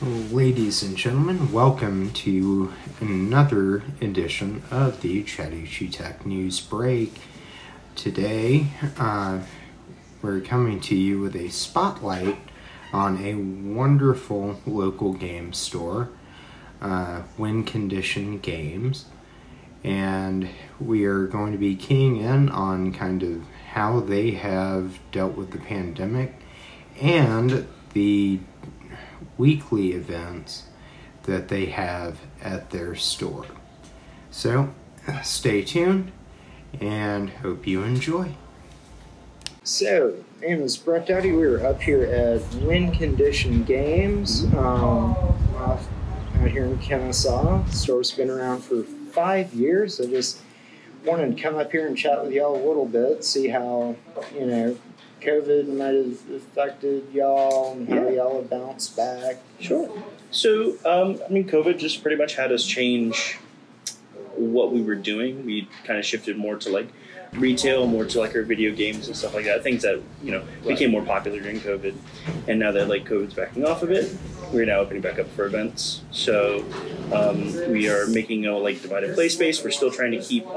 Ladies and gentlemen, welcome to another edition of the Chattahoochee Tech News Break. Today, we're coming to you with a spotlight on a wonderful local game store, Win Condition Games, and we are going to be keying in on kind of how they have dealt with the pandemic and the weekly events that they have at their store. So stay tuned and hope you enjoy. So, my name is Brett Dowdy. We're up here at Win Condition Games out here in Kennesaw. The store's been around for 5 years. I just wanted to come up here and chat with y'all a little bit, see how, COVID might have affected y'all and how y'all have bounced back. Sure. So, COVID just pretty much had us change what we were doing. We kind of shifted more to retail, more to our video games and stuff like that. Things that, became more popular during COVID. And now that COVID's backing off a bit, we're now opening back up for events. So we are making a divide and play space. We're still trying to keep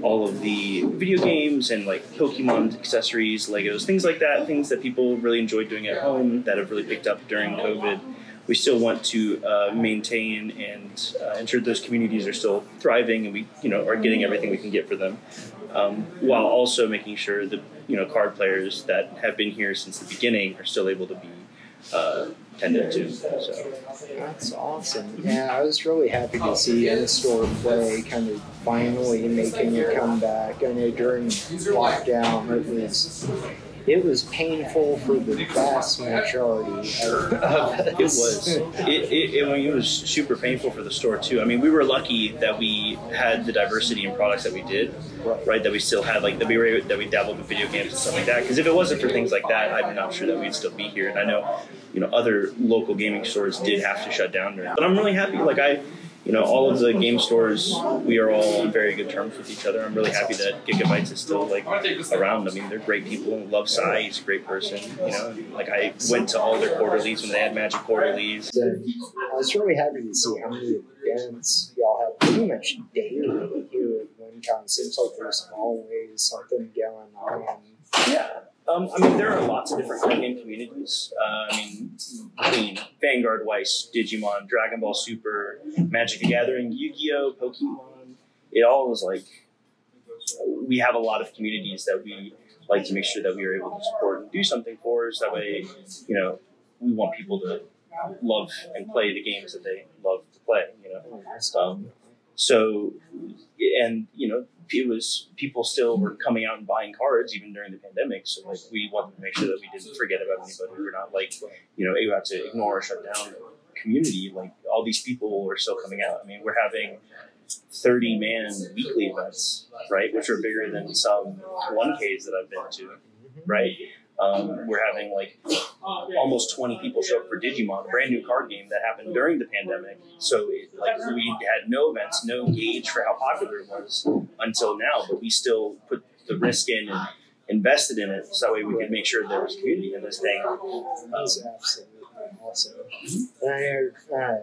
all of the video games and Pokemon accessories, Legos, things like that, things that people really enjoy doing at home that have really picked up during COVID. We still want to maintain and ensure those communities are still thriving and we are getting everything we can get for them, while also making sure that card players that have been here since the beginning are still able to be tended to. So that's awesome. Yeah, I was really happy to see in-store play kind of finally making a comeback. I know during lockdown it was painful for the vast majority of us. It was super painful for the store too. I mean, we were lucky that we had the diversity in products that we did, right? That we still had that we dabbled in video games and stuff like that. Because if it wasn't for things like that, I'm not sure that we'd still be here. And I know, other local gaming stores did have to shut down during. But I'm really happy. All of the game stores, we are all on very good terms with each other. I'm really happy that Gigabytes is still around. I mean, they're great people. Love Sai, he's a great person. I went to all their quarterlies when they had Magic quarterlies. I was really happy to see how many events y'all have pretty much daily here at WinCon. Seems like there's always something going on. Yeah. There are lots of different card game communities. Between Vanguard, Weiss, Digimon, Dragon Ball Super, Magic the Gathering, Yu-Gi-Oh, Pokemon. It all was we have a lot of communities that we like to make sure that we are able to support and do something for. So that way, we want people to love and play the games that they love to play. It was people still were coming out and buying cards even during the pandemic. So we wanted to make sure that we didn't forget about anybody. We were not you have to ignore or shut down the community. All these people are still coming out. I mean, we're having 30-man weekly events, right, which are bigger than some 1Ks that I've been to, right? We're having almost 20 people show up for Digimon, a brand new card game that happened during the pandemic. So we had no events, no gauge for how popular it was until now, but we still put the risk in and invested in it so that way we could make sure there was community in this thing. That's absolutely awesome. And I know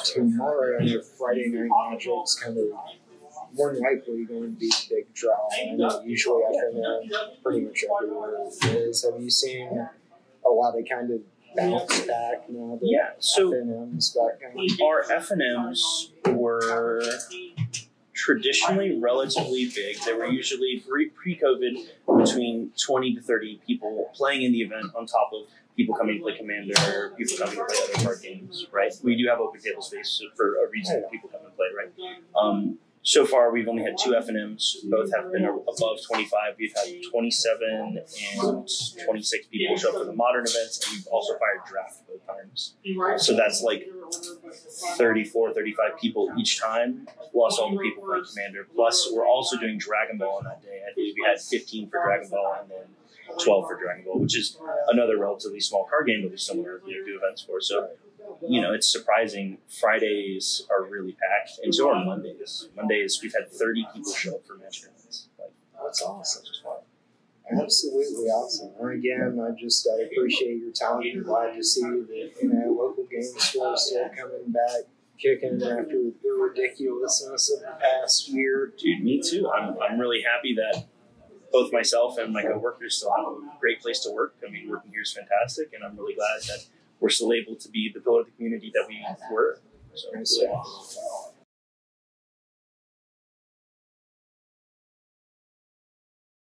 tomorrow, Friday Night Magic's kind of more than likely going to be the big draw. I know usually FNM pretty much everywhere it is. Have you seen a lot of kind of bounce back now that FNM's back on? Our FNMs were traditionally relatively big. They were usually pre-COVID between 20 to 30 people playing in the event on top of people coming to play Commander, people coming to play other card games, right? We do have open table space for a reason that people come and play, right? So far, we've only had 2 FNMs. Both have been above 25. We've had 27 and 26 people show up for the modern events, and we've also fired draft both times. So that's 34, 35 people each time, plus all the people playing Commander. Plus, we're also doing Dragon Ball on that day. I believe we had 15 for Dragon Ball and then 12 for Dragon Ball, which is another relatively small card game, but we still want to do events for. So it's surprising. Fridays are really packed, and so are Mondays. Mondays, we've had 30 people show up for Magic events. That's awesome. Absolutely awesome. And again, I appreciate your time. I'm glad to see that local game stores still coming back, kicking after the ridiculousness of the past year. Dude, me too. I'm really happy that both myself and my coworkers still have a great place to work. I mean, working here is fantastic, and I'm really glad that we're still able to be the pillar of the community that we were. So, really awesome.